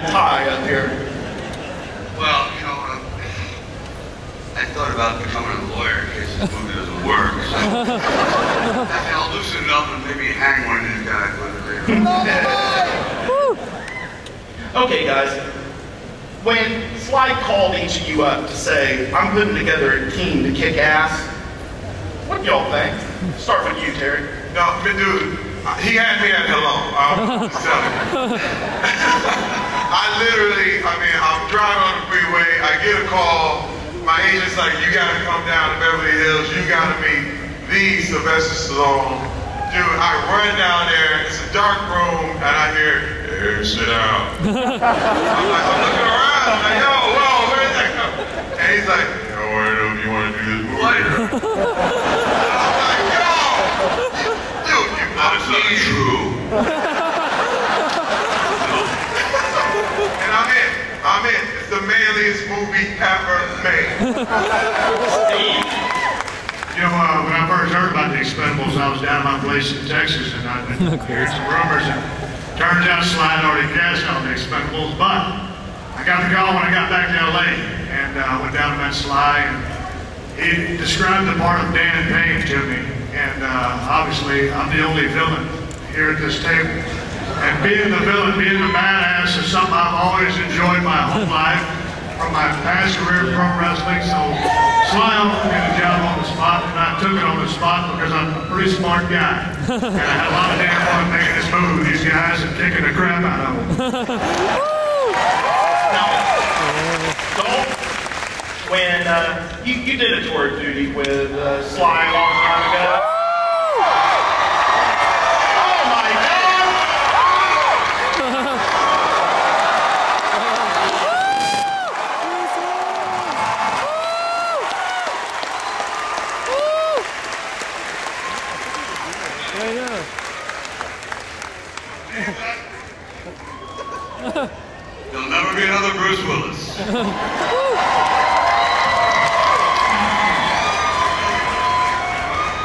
tie up here. Well, you know, I thought about becoming a lawyer in case this movie doesn't work. So I'll loosen it up and maybe hang one of these guys with it. Okay, guys. When Sly called each of you up to say, I'm putting together a team to kick ass, what do y'all think? Start with you, Terry. No, dude, he had me at hello. I'm just telling you. I'm driving on the freeway, I get a call, my agent's like, you gotta come down to Beverly Hills, you gotta meet the Sylvester Stallone. Dude, I run down there, it's a dark room, and I hear, hey, sit down. I'm looking around, I'm like, yo, whoa, where'd that come? And he's like, yo, I don't know if you want to do this movie. I'm like, yo, dude, that's not true. And I'm in. It's the manliest movie ever made. Steve. You know, when I first heard about the Expendables, I was down at my place in Texas, and I'd been hearing some rumors, and turns out Sly had already cashed on the Expendables, but I got the call when I got back to LA, and I went down and met Sly, and he described the part of Dan Payne to me, and obviously I'm the only villain here at this table. And being the villain, being the badass is something I've always enjoyed my whole life, from my past career in pro wrestling. So Sly offered me the job on the spot, and I took it on the spot because I'm a pretty smart guy. And I had a lot of damn fun making this movie with these guys and kicking the crap out of them. Now, when you did a tour of duty with Sly a long time ago. There'll never be another Bruce Willis.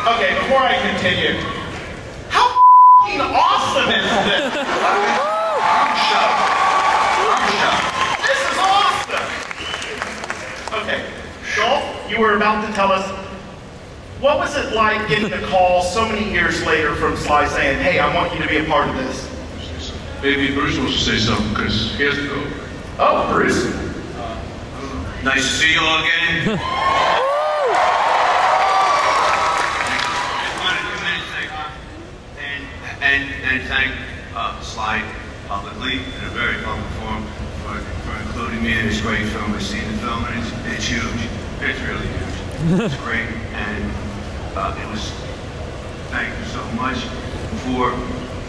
Okay, before I continue, how f***ing awesome is this? I'm shocked. This is awesome! Okay, Joel, you were about to tell us, what was it like getting a call so many years later from Sly saying, hey, I want you to be a part of this? Maybe Bruce wants to say something, because he has to go. Oh, Bruce. Nice to see you all again. And thank Sly publicly in a very public form for including me in this great film. I've seen the film and it's huge. It's really huge. It's great, and it was. Thank you so much for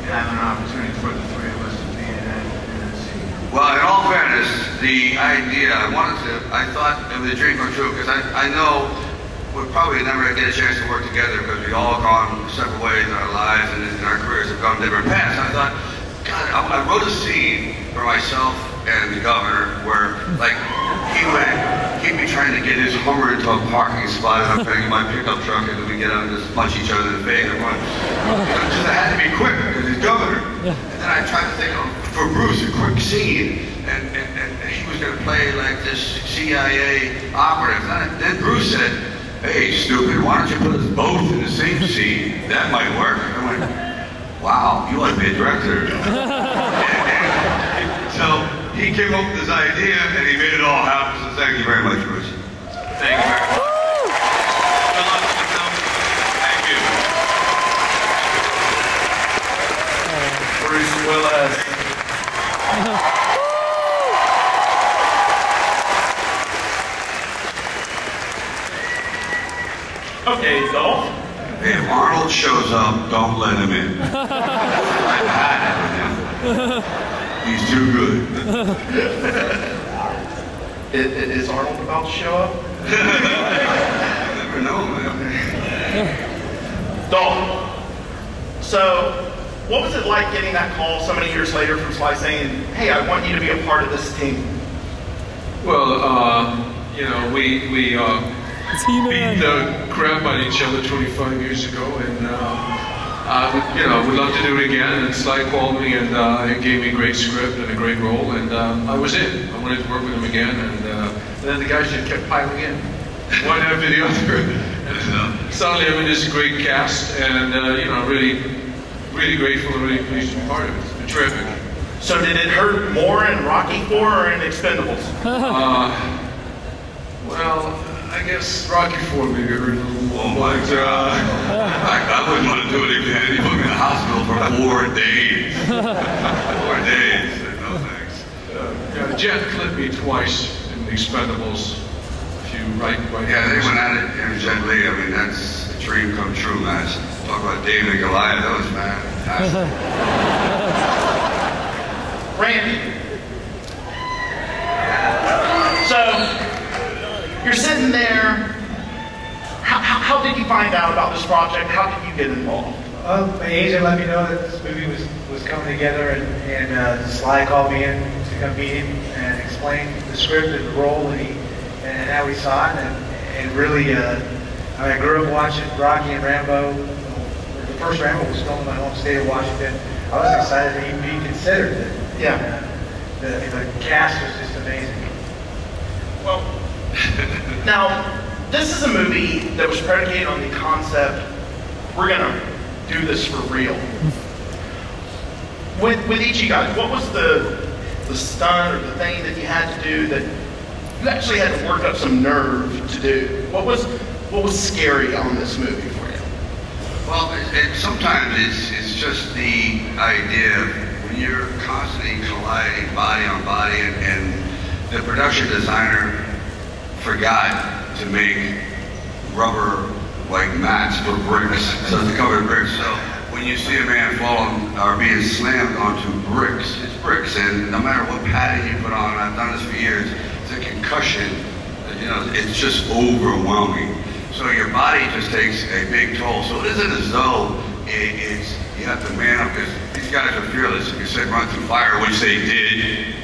having an opportunity for the three of us to be in that scene. Well, in all fairness, the idea I thought it was a dream come true, because I know we'll probably never get a chance to work together because we've all gone separate ways in our lives and our careers have gone different paths. I thought, God, I wrote a scene for myself and the governor where, like, he'd be trying to get his Hummer into a parking spot and I'm trying to get my pickup truck and then we get out and just punch each other in the face. I had to be quick because he's governor. Yeah. And then I tried to think of, for Bruce, a quick scene. And he was going to play like this CIA operative. And then Bruce said, hey, stupid, why don't you put us both in the same scene? That might work. I went, wow, you want to be a director. So he came up with this idea and he made it all happen. So thank you very much, Bruce. Thank you very much. Good luck with the film. Thank you. Bruce Willis. Okay, Dolph. If Arnold shows up, don't let him in. I've had it with him. He's too good. Is Arnold about to show up? You never know, man. Dolph. So, what was it like getting that call so many years later from Sly saying, hey, I want you to be a part of this team? Well, you know, we beat the crap out of each other 25 years ago, and would love to do it again. And Sly called me and he gave me a great script and a great role, and I was in. I wanted to work with him again, and then the guys just kept piling in, one after the other. And suddenly I'm in this great cast, and really, really grateful and really pleased to be part of it. It's been terrific. So did it hurt more in Rocky IV or in Expendables? Well, I guess Rocky IV maybe hurt a little more. Oh my God. I wouldn't want to do it again. He put me in the hospital for 4 days. 4 days. No thanks. Jet clipped me twice in Expendables. Right. Yeah, they went at it, him and Jet Li. I mean, that's a dream come true, man. Talk about David and Goliath. That was fantastic. Randy. So, you're sitting there. How did you find out about this project? How did you get involved? My agent let me know that this movie was coming together, and Sly called me in to come meet him and explain the script and the role and how we saw it. And really, I grew up watching Rocky and Rambo. The first Rambo was filmed in my home state of Washington. I was excited to even be considered. Yeah. The cast was just amazing. Well, now, this is a movie that was predicated on the concept, we're going to do this for real. With each of you guys, what was the stunt or the thing that you had to do that you actually had to work up some nerve to do? What was scary on this movie for you? Well, sometimes it's just the idea of when you're constantly colliding body on body, and the production designer forgot to make rubber like mats for bricks, so to cover bricks. So when you see a man falling or being slammed onto bricks, it's bricks, and no matter what padding you put on, and I've done this for years, it's a concussion. It's just overwhelming. So your body just takes a big toll. So it isn't as though you have to man up, because these guys are fearless. If you say run through fire, which they did,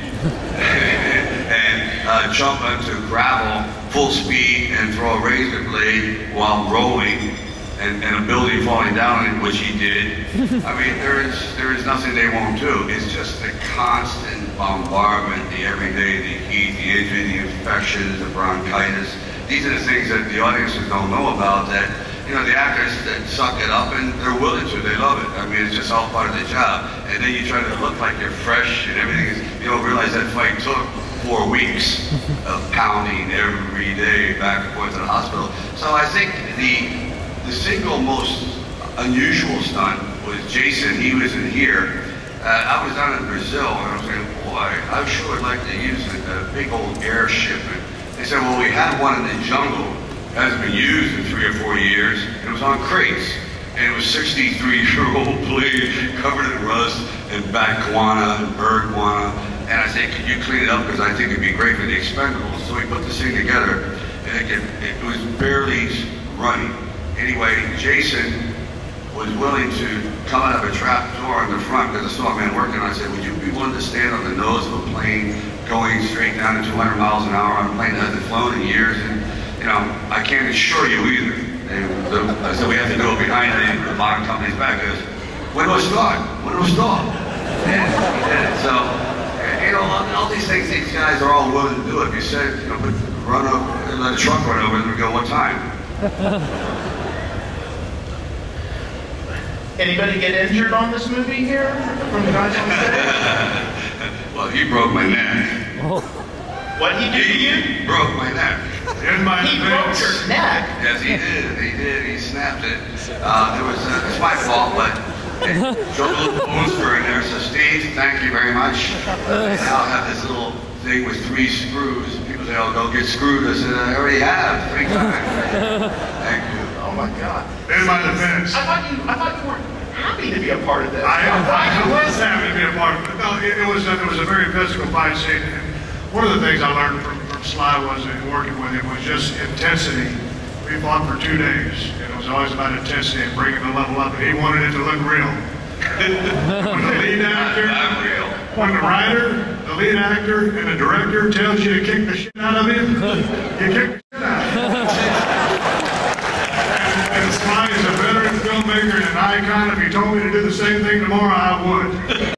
and jump into gravel full speed and throw a razor blade while rolling, and a building falling down on it, which he did. I mean, there is nothing they won't do. It's just the constant bombardment, the everyday, the heat, the injury, the infections, the bronchitis. These are the things that the audiences don't know about, that, the actors that suck it up, and they're willing to, they love it. I mean, it's just all part of the job. And then you try to look like you're fresh and everything. You don't realize that fight took 4 weeks of pounding every day back and forth to the hospital. So I think the single most unusual stunt was Jason. He was in here. I was down in Brazil, and I was saying, boy, I sure would like to use a big old airship. And they said, well, we had one in the jungle. It hasn't been used in 3 or 4 years. It was on crates. And it was 63-year-old blade covered in rust and bat guana and bird guana. And I said, could you clean it up? Because I think it'd be great for the Expendables. So we put this thing together, and it was barely running. Anyway, Jason was willing to come out of a trap door in the front, because I saw a man working. I said, would you be willing to stand on the nose of a plane going straight down to 200 miles an hour on a plane that hasn't flown in years? And, I can't assure you either. And so we have to go behind the bottom company's back. Because when it was start? And he did it. So, all these things, these guys are all willing to do it. If you said, run up and let a truck run over, then we go, what time? Anybody get injured on this movie here from the guys on stage? Well, he broke my neck. What he did to you? He broke my neck. He broke your neck? Yes, he did. He snapped it. It's my fault, but showed a little bones for in there. So Steve, thank you very much. I now have this little thing with 3 screws. People say, oh, go get screwed. I said, I already have 3 times. Thank you. Oh my God. In my defense, I thought you were happy to be a part of this. I was happy to be a part of it. No, it was a very physical fight scene. And one of the things I learned from Sly was, in working with him, was just intensity. We fought for 2 days, and it was always about intensity and bringing the level up. And he wanted it to look real. When the lead actor, when the writer, the lead actor, and the director tells you to kick the shit out of him, you kick the shit out of him. And Sly is a veteran film filmmaker and an icon. If you told me to do the same thing tomorrow, I would.